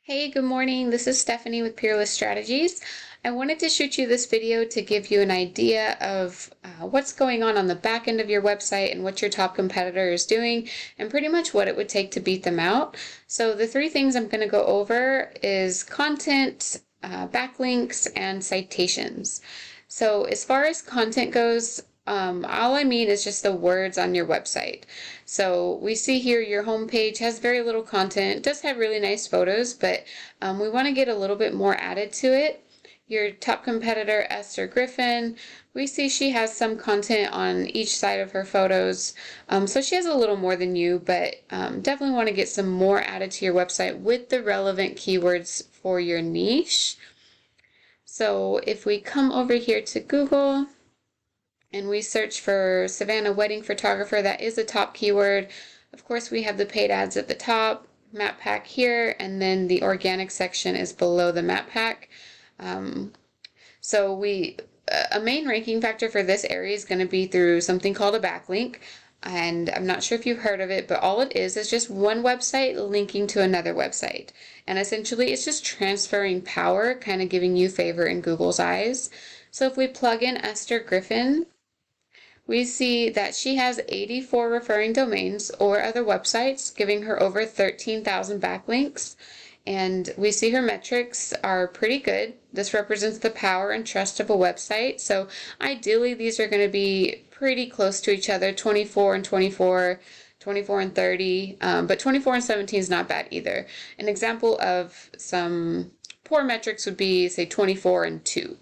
Hey, good morning. This is Stephanie with Peerless Strategies. I wanted to shoot you this video to give you an idea of what's going on the back end of your website and what your top competitor is doing and pretty much what it would take to beat them out. So the three things I'm going to go over is content, backlinks, and citations. So as far as content goes, all I mean is just the words on your website. So we see here your homepage has very little content. It does have really nice photos, but we want to get a little bit more added to it. Your top competitor, Esther Griffin, we see she has some content on each side of her photos. So she has a little more than you, but definitely want to get some more added to your website with the relevant keywords for your niche. So if we come over here to Google, and we search for Savannah wedding photographer, that is a top keyword. Of course, we have the paid ads at the top, map pack here, and then the organic section is below the map pack. So a main ranking factor for this area is going to be through something called a backlink. And I'm not sure if you've heard of it, but all it is just one website linking to another website. And essentially it's just transferring power, kind of giving you favor in Google's eyes. So if we plug in Esther Griffin, we see that she has 84 referring domains or other websites, giving her over 13,000 backlinks. And we see her metrics are pretty good. This represents the power and trust of a website. So ideally, these are going to be pretty close to each other, 24 and 24, 24 and 30, but 24 and 17 is not bad either. An example of some poor metrics would be, say, 24 and 2.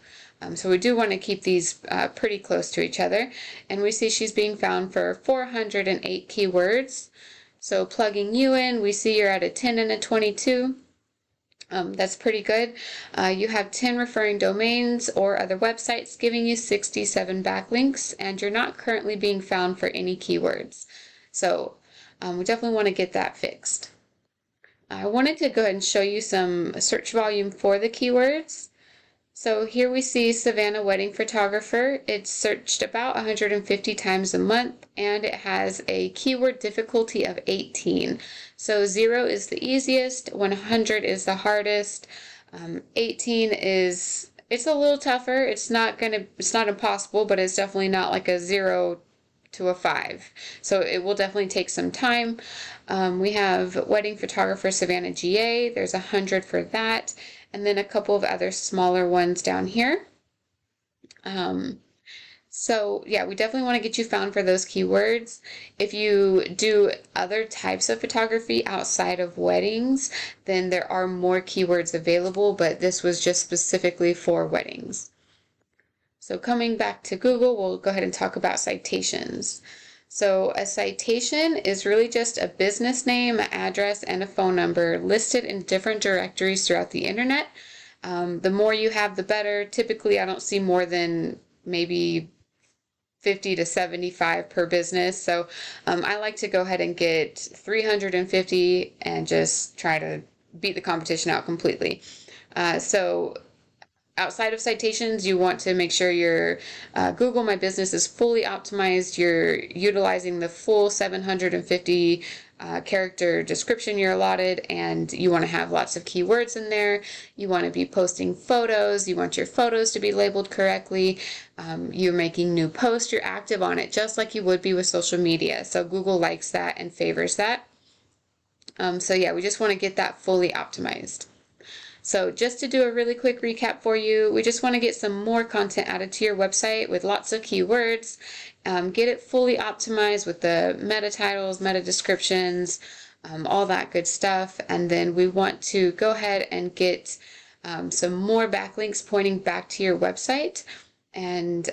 So we do want to keep these pretty close to each other. And we see she's being found for 408 keywords. So plugging you in, we see you're at a 10 and a 22. That's pretty good. You have 10 referring domains or other websites giving you 67 backlinks, and you're not currently being found for any keywords. So we definitely want to get that fixed. I wanted to go ahead and show you some search volume for the keywords. So here we see Savannah wedding photographer. It's searched about 150 times a month, and it has a keyword difficulty of 18. So 0 is the easiest, 100 is the hardest, 18 is, it's a little tougher. It's not impossible, but it's definitely not like a 0 to a 5. So it will definitely take some time. We have wedding photographer Savannah GA. There's 100 for that. And then a couple of other smaller ones down here. So yeah, we definitely want to get you found for those keywords. If you do other types of photography outside of weddings, then there are more keywords available, but this was just specifically for weddings. So coming back to Google, we'll go ahead and talk about citations. So a citation is really just a business name, an address, and a phone number listed in different directories throughout the internet. The more you have, the better. Typically, I don't see more than maybe 50 to 75 per business. So I like to go ahead and get 350 and just try to beat the competition out completely. So outside of citations, you want to make sure your Google My Business is fully optimized. You're utilizing the full 750 character description you're allotted, and you want to have lots of keywords in there. You want to be posting photos. You want your photos to be labeled correctly. You're making new posts. You're active on it, just like you would be with social media. So Google likes that and favors that. So yeah, we just want to get that fully optimized. So just to do a really quick recap for you, we just want to get some more content added to your website with lots of keywords, get it fully optimized with the meta titles, meta descriptions, all that good stuff. And then we want to go ahead and get some more backlinks pointing back to your website, and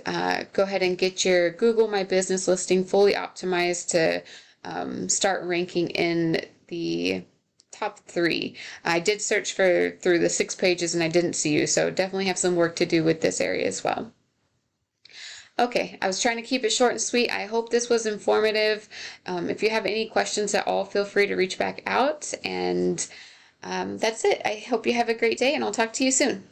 go ahead and get your Google My Business listing fully optimized to start ranking in the top 3. I did search through the 6 pages and I didn't see you, so definitely have some work to do with this area as well. Okay, I was trying to keep it short and sweet. I hope this was informative. If you have any questions at all, feel free to reach back out, and that's it. I hope you have a great day, and I'll talk to you soon.